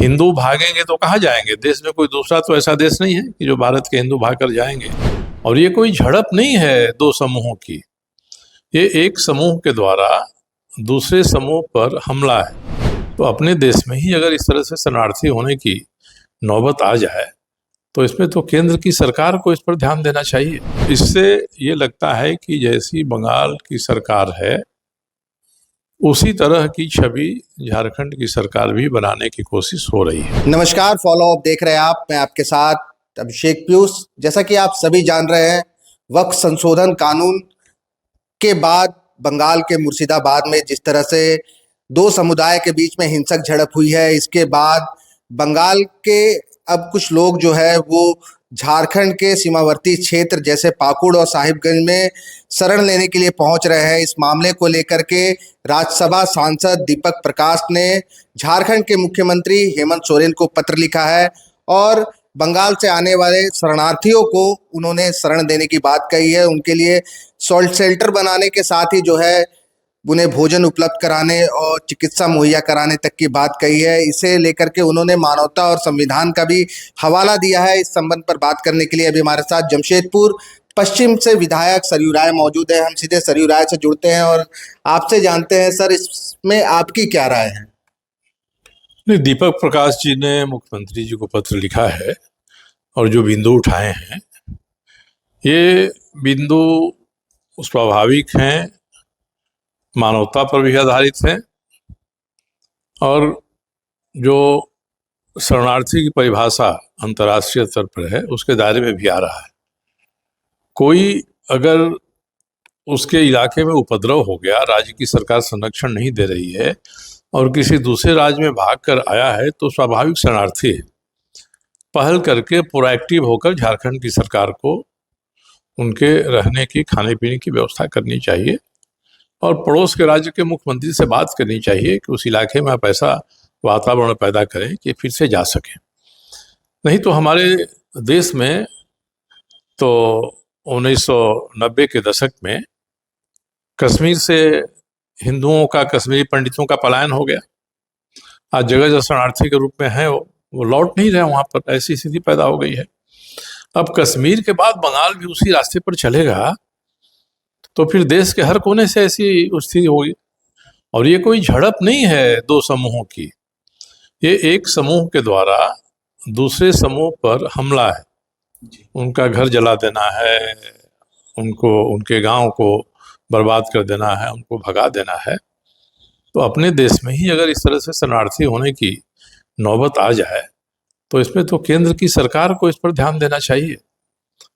हिंदू भागेंगे तो कहाँ जाएंगे? देश में कोई दूसरा तो ऐसा देश नहीं है कि जो भारत के हिंदू भाग कर जाएंगे। और ये कोई झड़प नहीं है दो समूहों की, ये एक समूह के द्वारा दूसरे समूह पर हमला है। तो अपने देश में ही अगर इस तरह से शरणार्थी होने की नौबत आ जाए तो इसमें तो केंद्र की सरकार को इस पर ध्यान देना चाहिए। इससे ये लगता है कि जैसी बंगाल की सरकार है उसी तरह की छवि झारखंड की सरकार भी बनाने की कोशिश हो रही है। नमस्कार, फॉलो अप देख रहे हैं आप। मैं आपके साथ अभिषेक पीयूष। जैसा कि आप सभी जान रहे हैं, वक्फ संशोधन कानून के बाद बंगाल के मुर्शिदाबाद में जिस तरह से दो समुदाय के बीच में हिंसक झड़प हुई है, इसके बाद बंगाल के अब कुछ लोग जो है वो झारखंड के सीमावर्ती क्षेत्र जैसे पाकुड़ और साहिबगंज में शरण लेने के लिए पहुंच रहे हैं। इस मामले को लेकर के राज्यसभा सांसद दीपक प्रकाश ने झारखंड के मुख्यमंत्री हेमंत सोरेन को पत्र लिखा है और बंगाल से आने वाले शरणार्थियों को उन्होंने शरण देने की बात कही है। उनके लिए शेल्टर बनाने के साथ ही जो है उन्हें भोजन उपलब्ध कराने और चिकित्सा मुहैया कराने तक की बात कही है। इसे लेकर के उन्होंने मानवता और संविधान का भी हवाला दिया है। इस संबंध पर बात करने के लिए अभी हमारे साथ जमशेदपुर पश्चिम से विधायक सरयू राय मौजूद है। हम सीधे सरयू राय से जुड़ते हैं और आपसे जानते हैं, सर, इसमें आपकी क्या राय है? नहीं, दीपक प्रकाश जी ने मुख्यमंत्री जी को पत्र लिखा है और जो बिंदु उठाए हैं ये बिंदु स्वाभाविक हैं, मानवता पर भी आधारित है और जो शरणार्थी की परिभाषा अंतर्राष्ट्रीय स्तर पर है उसके दायरे में भी आ रहा है। कोई अगर उसके इलाके में उपद्रव हो गया, राज्य की सरकार संरक्षण नहीं दे रही है और किसी दूसरे राज्य में भाग कर आया है तो स्वाभाविक शरणार्थी है। पहल करके प्रोएक्टिव होकर झारखंड की सरकार को उनके रहने की, खाने पीने की व्यवस्था करनी चाहिए और पड़ोस के राज्य के मुख्यमंत्री से बात करनी चाहिए कि उस इलाके में आप ऐसा वातावरण पैदा करें कि फिर से जा सकें। नहीं तो हमारे देश में तो 1990 के दशक में कश्मीर से हिंदुओं का, कश्मीरी पंडितों का पलायन हो गया। आज जगह जगह शरणार्थी के रूप में है, वो लौट नहीं रहे वहाँ पर, ऐसी स्थिति पैदा हो गई है। अब कश्मीर के बाद बंगाल भी उसी रास्ते पर चलेगा तो फिर देश के हर कोने से ऐसी स्थिति होगी। और ये कोई झड़प नहीं है दो समूहों की, ये एक समूह के द्वारा दूसरे समूह पर हमला है। उनका घर जला देना है, उनको, उनके गांव को बर्बाद कर देना है, उनको भगा देना है। तो अपने देश में ही अगर इस तरह से शरणार्थी होने की नौबत आ जाए तो इसमें तो केंद्र की सरकार को इस पर ध्यान देना चाहिए।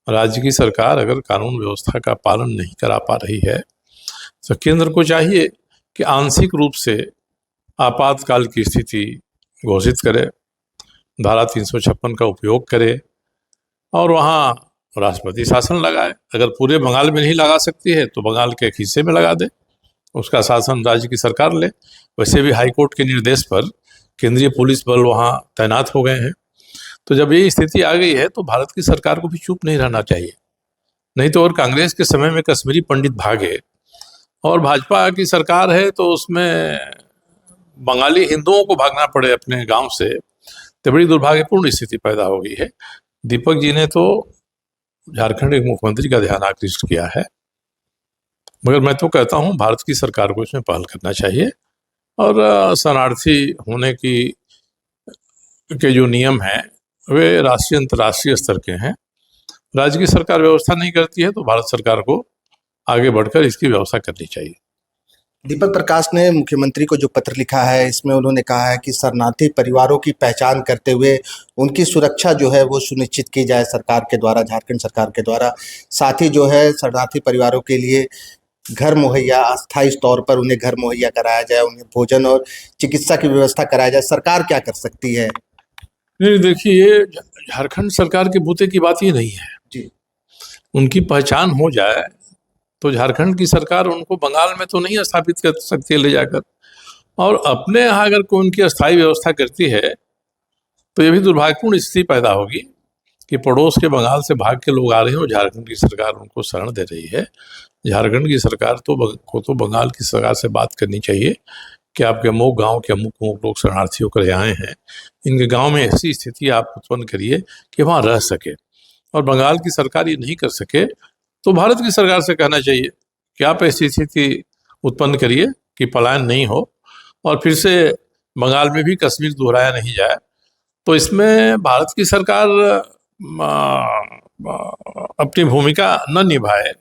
राज्य की सरकार अगर कानून व्यवस्था का पालन नहीं करा पा रही है तो केंद्र को चाहिए कि आंशिक रूप से आपातकाल की स्थिति घोषित करे, धारा 356 का उपयोग करे और वहाँ राष्ट्रपति शासन लगाए। अगर पूरे बंगाल में नहीं लगा सकती है तो बंगाल के एक हिस्से में लगा दे, उसका शासन राज्य की सरकार ले। वैसे भी हाईकोर्ट के निर्देश पर केंद्रीय पुलिस बल वहाँ तैनात हो गए हैं। तो जब ये स्थिति आ गई है तो भारत की सरकार को भी चुप नहीं रहना चाहिए। नहीं तो और कांग्रेस के समय में कश्मीरी पंडित भागे और भाजपा की सरकार है तो उसमें बंगाली हिंदुओं को भागना पड़े अपने गांव से, तो बड़ी दुर्भाग्यपूर्ण स्थिति पैदा हो गई है। दीपक जी ने तो झारखंड के मुख्यमंत्री का ध्यान आकृष्ट किया है, मगर मैं तो कहता हूँ भारत की सरकार को इसमें पहल करना चाहिए और शरणार्थी होने के जो नियम हैं वे राष्ट्रीय अंतर्राष्ट्रीय स्तर के हैं। राज्य की सरकार व्यवस्था नहीं करती है तो भारत सरकार को आगे बढ़कर इसकी व्यवस्था करनी चाहिए। दीपक प्रकाश ने मुख्यमंत्री को जो पत्र लिखा है इसमें उन्होंने कहा है कि शरणार्थी परिवारों की पहचान करते हुए उनकी सुरक्षा जो है वो सुनिश्चित की जाए सरकार के द्वारा, झारखंड सरकार के द्वारा। साथ ही जो है शरणार्थी परिवारों के लिए घर मुहैया, अस्थायी तौर पर उन्हें घर मुहैया कराया जाए, उन्हें भोजन और चिकित्सा की व्यवस्था कराया जाए। सरकार क्या कर सकती है? नहीं, देखिए, ये झारखंड सरकार के बूते की बात ये नहीं है जी। उनकी पहचान हो जाए तो झारखंड की सरकार उनको बंगाल में तो नहीं स्थापित कर सकती है ले जाकर, और अपने यहाँ अगर कोई उनकी अस्थायी व्यवस्था करती है तो ये भी दुर्भाग्यपूर्ण स्थिति पैदा होगी कि पड़ोस के बंगाल से भाग के लोग आ रहे हैं और झारखंड की सरकार उनको शरण दे रही है। झारखंड की सरकार को तो बंगाल की सरकार से बात करनी चाहिए कि आपके अमुक गांव के अमुक अमुक लोग शरणार्थी होकर आए हैं, इनके गांव में ऐसी स्थिति आप उत्पन्न करिए कि वहाँ रह सके। और बंगाल की सरकार ये नहीं कर सके तो भारत की सरकार से कहना चाहिए कि आप ऐसी स्थिति उत्पन्न करिए कि पलायन नहीं हो और फिर से बंगाल में भी कश्मीर दोहराया नहीं जाए। तो इसमें भारत की सरकार अपनी भूमिका न निभाए,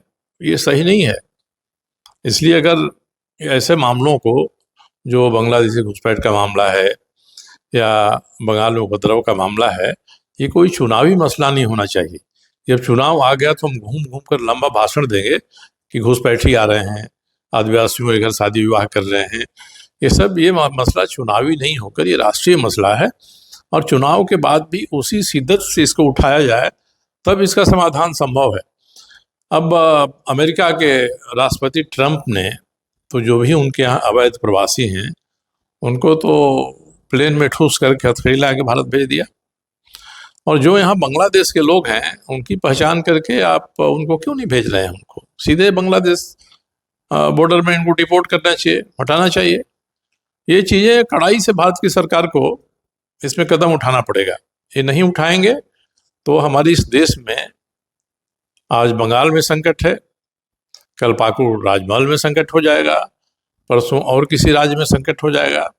ये सही नहीं है। इसलिए अगर ऐसे मामलों को, जो बांग्लादेशी घुसपैठ का मामला है या बंगाल में उपद्रव का मामला है, ये कोई चुनावी मसला नहीं होना चाहिए। जब चुनाव आ गया तो हम घूम घूम कर लंबा भाषण देंगे कि घुसपैठी आ रहे हैं, आदिवासियों के घर शादी विवाह कर रहे हैं। ये मसला चुनावी नहीं होकर ये राष्ट्रीय मसला है और चुनाव के बाद भी उसी शिद्दत से इसको उठाया जाए तब इसका समाधान संभव है। अब अमेरिका के राष्ट्रपति ट्रंप ने तो जो भी उनके यहाँ अवैध प्रवासी हैं उनको तो प्लेन में ठूस करके हथकड़ी ला के भारत भेज दिया, और जो यहाँ बांग्लादेश के लोग हैं उनकी पहचान करके आप उनको क्यों नहीं भेज रहे हैं? उनको सीधे बांग्लादेश बॉर्डर में इनको डिपोर्ट करना चाहिए, हटाना चाहिए। ये चीज़ें कड़ाई से भारत की सरकार को इसमें कदम उठाना पड़ेगा। ये नहीं उठाएंगे तो हमारी इस देश में आज बंगाल में संकट है, कल पाकुड़ राजमहल में संकट हो जाएगा, परसों और किसी राज्य में संकट हो जाएगा।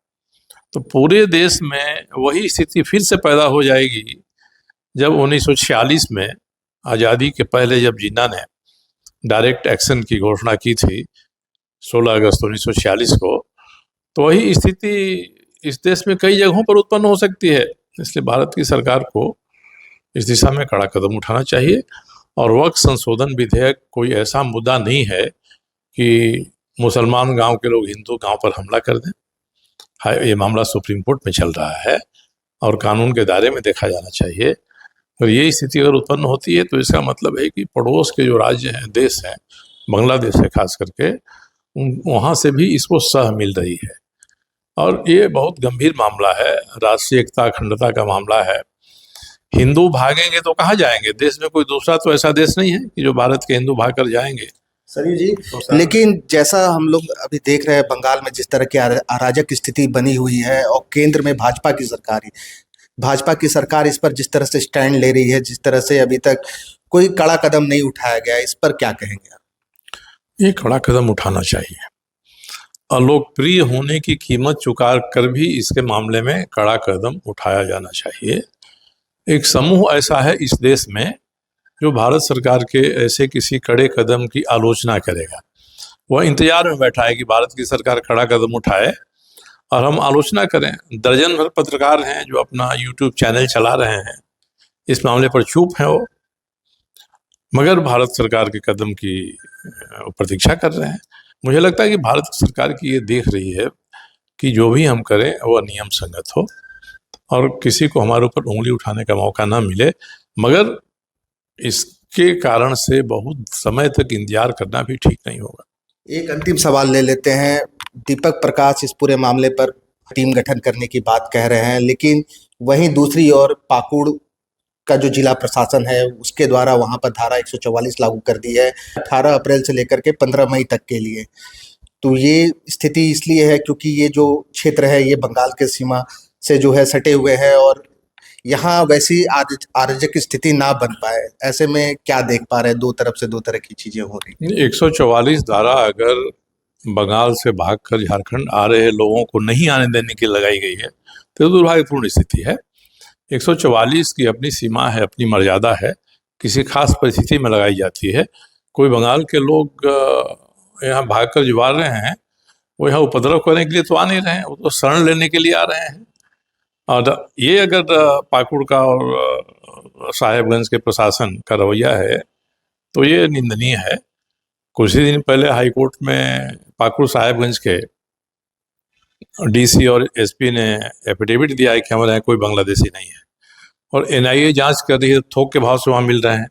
तो पूरे देश में वही स्थिति फिर से पैदा हो जाएगी जब 1946 में आज़ादी के पहले जब जिन्ना ने डायरेक्ट एक्शन की घोषणा की थी 16 अगस्त 1946 को, तो वही स्थिति इस देश में कई जगहों पर उत्पन्न हो सकती है। इसलिए भारत की सरकार को इस दिशा में कड़ा कदम उठाना चाहिए। और वक्फ संशोधन विधेयक कोई ऐसा मुद्दा नहीं है कि मुसलमान गांव के लोग हिंदू गांव पर हमला कर दें। ये मामला सुप्रीम कोर्ट में चल रहा है और कानून के दायरे में देखा जाना चाहिए। और ये स्थिति अगर उत्पन्न होती है तो इसका मतलब है कि पड़ोस के जो राज्य हैं, देश हैं, बांग्लादेश है खास करके, वहाँ से भी इसको सह मिल रही है। और ये बहुत गंभीर मामला है, राष्ट्रीय एकता अखंडता का मामला है। हिंदू भागेंगे तो कहाँ जाएंगे? देश में कोई दूसरा तो ऐसा देश नहीं है कि जो भारत के हिंदू भाग कर जाएंगे। सरयू जी, लेकिन जैसा हम लोग अभी देख रहे हैं बंगाल में जिस तरह की अराजक स्थिति बनी हुई है और केंद्र में भाजपा की सरकार इस पर जिस तरह से स्टैंड ले रही है, जिस तरह से अभी तक कोई कड़ा कदम नहीं उठाया गया, इस पर क्या कहेंगे आप? ये कड़ा कदम उठाना चाहिए। अलोकप्रिय होने की कीमत चुका कर भी इसके मामले में कड़ा कदम उठाया जाना चाहिए। एक समूह ऐसा है इस देश में जो भारत सरकार के ऐसे किसी कड़े कदम की आलोचना करेगा। वह इंतजार में बैठा है कि भारत की सरकार कड़ा कदम उठाए और हम आलोचना करें। दर्जन भर पत्रकार हैं जो अपना यूट्यूब चैनल चला रहे हैं, इस मामले पर चुप हैं वो, मगर भारत सरकार के कदम की प्रतीक्षा कर रहे हैं। मुझे लगता है कि भारत सरकार की ये देख रही है कि जो भी हम करें वह नियम संगत हो और किसी को हमारे ऊपर उंगली उठाने का मौका ना मिले। मगर इसके कारण से बहुत समय तक इंतजार करना भी ठीक नहीं होगा। एक अंतिम सवाल ले लेते हैं। दीपक प्रकाश इस पूरे मामले पर टीम गठन करने की बात कह रहे हैं, लेकिन वहीं दूसरी ओर पाकुड़ का जो जिला प्रशासन है उसके द्वारा वहां पर धारा 144 लागू कर दी है 18 अप्रैल से लेकर के 15 मई तक के लिए। तो ये स्थिति इसलिए है क्योंकि ये जो क्षेत्र है ये बंगाल के सीमा से जो है सटे हुए हैं और यहाँ वैसी अराजक स्थिति ना बन पाए। ऐसे में क्या देख पा रहे हैं? दो तरफ से दो तरह की चीजें हो रही। 144 धारा अगर बंगाल से भागकर झारखंड आ रहे लोगों को नहीं आने देने की लगाई गई है तो दुर्भाग्यपूर्ण स्थिति है। 144 की अपनी सीमा है, अपनी मर्यादा है, किसी खास परिस्थिति में लगाई जाती है। कोई बंगाल के लोग यहाँ भागकर जो आ रहे हैं वो यहाँ उपद्रव करने के लिए तो आ नहीं रहे हैं, वो तो शरण लेने के लिए आ रहे हैं। और ये अगर पाकुड़ का और साहेबगंज के प्रशासन का रवैया है तो ये निंदनीय है। कुछ ही दिन पहले हाईकोर्ट में पाकुड़ साहेबगंज के डीसी और एसपी ने एफिडेविट दिया है कि हमारे यहाँ कोई बांग्लादेशी नहीं है और एनआईए जांच कर रही है, थोक के भाव से वहाँ मिल रहे हैं।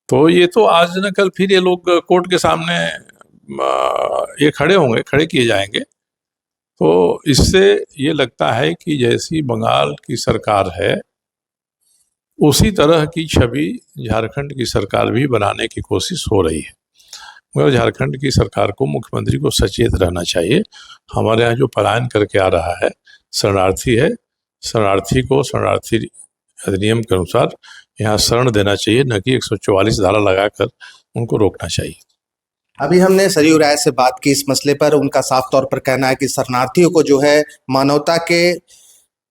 तो ये तो आज न कल फिर ये लोग कोर्ट के सामने ये खड़े किए जाएंगे। तो इससे ये लगता है कि जैसी बंगाल की सरकार है उसी तरह की छवि झारखंड की सरकार भी बनाने की कोशिश हो रही है। मगर झारखंड की सरकार को, मुख्यमंत्री को सचेत रहना चाहिए। हमारे यहाँ जो पलायन करके आ रहा है शरणार्थी है, शरणार्थी को शरणार्थी अधिनियम के अनुसार यहाँ शरण देना चाहिए, न कि 144 धारा लगाकर उनको रोकना चाहिए। अभी हमने सरयू राय से बात की इस मसले पर। उनका साफ तौर पर कहना है कि शरणार्थियों को जो है मानवता के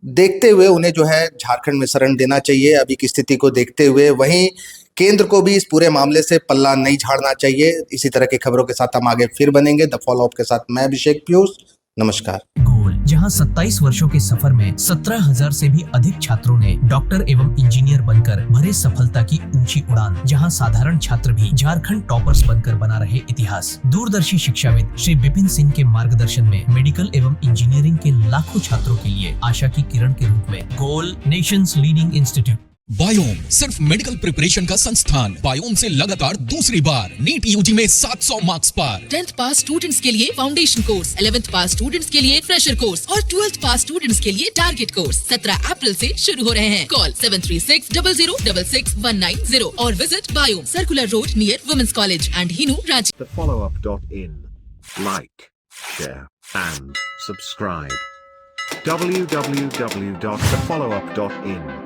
देखते हुए उन्हें जो है झारखंड में शरण देना चाहिए अभी की स्थिति को देखते हुए। वहीं केंद्र को भी इस पूरे मामले से पल्ला नहीं झाड़ना चाहिए। इसी तरह की खबरों के साथ हम आगे फिर बनेंगे। द फॉलो अप के साथ मैं अभिषेक पीयूष, नमस्कार। गोल, जहां 27 वर्षों के सफर में 17,000 से भी अधिक छात्रों ने डॉक्टर एवं इंजीनियर बनकर भरे सफलता की ऊंची उड़ान, जहां साधारण छात्र भी झारखंड टॉपर्स बनकर बना रहे इतिहास। दूरदर्शी शिक्षाविद श्री विपिन सिंह के मार्गदर्शन में मेडिकल एवं इंजीनियरिंग के लाखों छात्रों के लिए आशा की किरण के रूप में गोल, नेशंस लीडिंग इंस्टीट्यूट। बायोम सिर्फ मेडिकल प्रिपरेशन का संस्थान। बायोम से लगातार दूसरी बार नीट यूजी में 700 मार्क्स पार। 10th पास स्टूडेंट्स के लिए फाउंडेशन कोर्स, 11th पास स्टूडेंट्स के लिए फ्रेशर कोर्स और 12th पास स्टूडेंट्स के लिए टारगेट कोर्स 17 अप्रैल से शुरू हो रहे हैं। कॉल 7360066190 और visit Biome, Circular Road near Women's College and Hinoo, Ranchi. thefollowup.in. Like, share, and subscribe. www.thefollowup.in